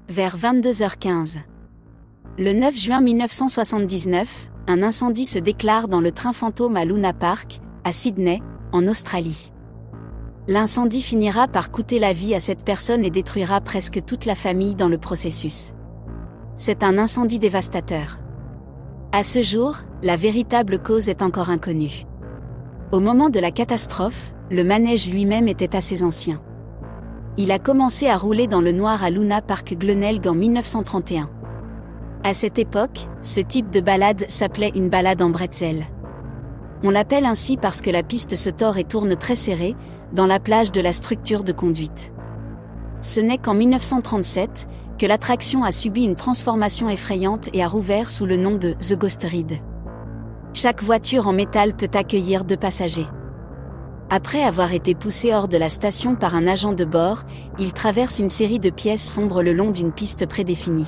vers 22h15. Le 9 juin 1979, un incendie se déclare dans le train fantôme à Luna Park, à Sydney, en Australie. L'incendie finira par coûter la vie à cette personne et détruira presque toute la famille dans le processus. C'est un incendie dévastateur. À ce jour, la véritable cause est encore inconnue. Au moment de la catastrophe, le manège lui-même était assez ancien. Il a commencé à rouler dans le noir à Luna Park Glenelg en 1931. À cette époque, ce type de balade s'appelait une balade en bretzel. On l'appelle ainsi parce que la piste se tord et tourne très serrée, dans la plage de la structure de conduite. Ce n'est qu'en 1937 que l'attraction a subi une transformation effrayante et a rouvert sous le nom de The Ghost Ride. Chaque voiture en métal peut accueillir 2 passagers. Après avoir été poussé hors de la station par un agent de bord, il traverse une série de pièces sombres le long d'une piste prédéfinie.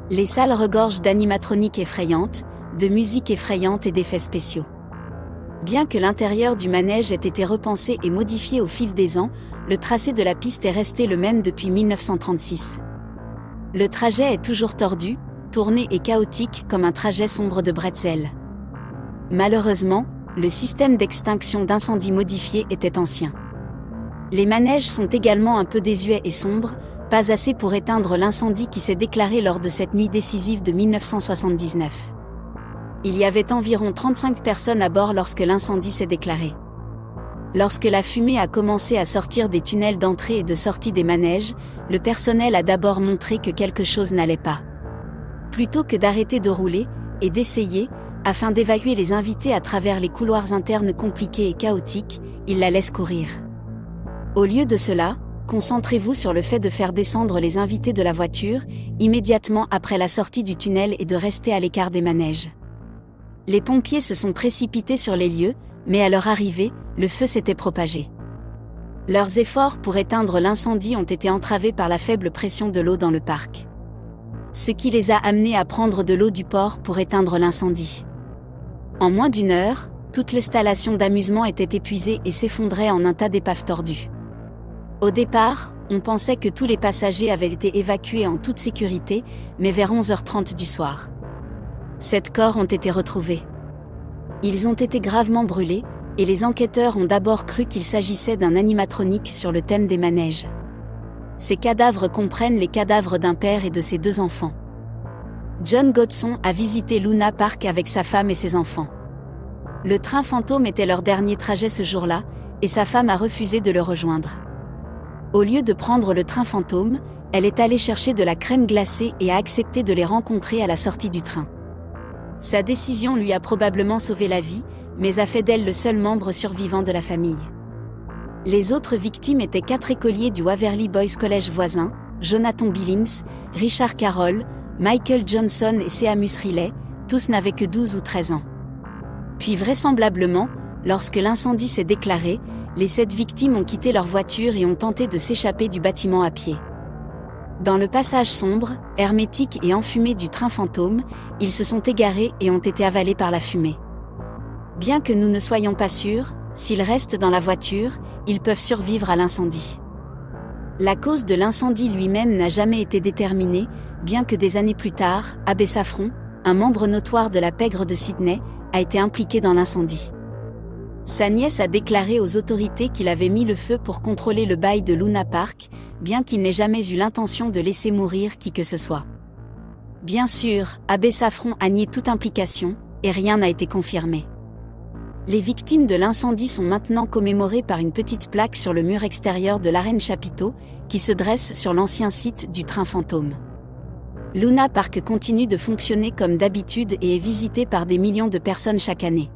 Les salles regorgent d'animatroniques effrayantes, de musique effrayante et d'effets spéciaux. Bien que l'intérieur du manège ait été repensé et modifié au fil des ans, le tracé de la piste est resté le même depuis 1936. Le trajet est toujours tordu, tourné et chaotique comme un trajet sombre de bretzel. Malheureusement, le système d'extinction d'incendie modifié était ancien. Les manèges sont également un peu désuets et sombres, pas assez pour éteindre l'incendie qui s'est déclaré lors de cette nuit décisive de 1979. Il y avait environ 35 personnes à bord lorsque l'incendie s'est déclaré. Lorsque la fumée a commencé à sortir des tunnels d'entrée et de sortie des manèges, le personnel a d'abord montré que quelque chose n'allait pas. Plutôt que d'arrêter de rouler, et d'essayer, afin d'évacuer les invités à travers les couloirs internes compliqués et chaotiques, ils la laissent courir. Au lieu de cela, concentrez-vous sur le fait de faire descendre les invités de la voiture, immédiatement après la sortie du tunnel et de rester à l'écart des manèges. Les pompiers se sont précipités sur les lieux, mais à leur arrivée, le feu s'était propagé. Leurs efforts pour éteindre l'incendie ont été entravés par la faible pression de l'eau dans le parc. Ce qui les a amenés à prendre de l'eau du port pour éteindre l'incendie. En moins d'1 heure, toute l'installation d'amusement était épuisée et s'effondrait en un tas d'épaves tordues. Au départ, on pensait que tous les passagers avaient été évacués en toute sécurité, mais vers 11h30 du soir. 7 corps ont été retrouvés. Ils ont été gravement brûlés, et les enquêteurs ont d'abord cru qu'il s'agissait d'un animatronique sur le thème des manèges. Ces cadavres comprennent les cadavres d'un père et de ses 2 enfants. John Godson a visité Luna Park avec sa femme et ses enfants. Le train fantôme était leur dernier trajet ce jour-là, et sa femme a refusé de le rejoindre. Au lieu de prendre le train fantôme, elle est allée chercher de la crème glacée et a accepté de les rencontrer à la sortie du train. Sa décision lui a probablement sauvé la vie, mais a fait d'elle le seul membre survivant de la famille. Les autres victimes étaient 4 écoliers du Waverly Boys College voisin, Jonathan Billings, Richard Carroll, Michael Johnson et Seamus Riley, tous n'avaient que 12 ou 13 ans. Puis vraisemblablement, lorsque l'incendie s'est déclaré, les 7 victimes ont quitté leur voiture et ont tenté de s'échapper du bâtiment à pied. Dans le passage sombre, hermétique et enfumé du train fantôme, ils se sont égarés et ont été avalés par la fumée. Bien que nous ne soyons pas sûrs, s'ils restent dans la voiture, ils peuvent survivre à l'incendie. La cause de l'incendie lui-même n'a jamais été déterminée, bien que des années plus tard, Abbé Saffron, un membre notoire de la pègre de Sydney, a été impliqué dans l'incendie. Sa nièce a déclaré aux autorités qu'il avait mis le feu pour contrôler le bail de Luna Park, bien qu'il n'ait jamais eu l'intention de laisser mourir qui que ce soit. Bien sûr, Abbé Saffron a nié toute implication, et rien n'a été confirmé. Les victimes de l'incendie sont maintenant commémorées par une petite plaque sur le mur extérieur de l'arène Chapiteau, qui se dresse sur l'ancien site du train fantôme. Luna Park continue de fonctionner comme d'habitude et est visité par des millions de personnes chaque année.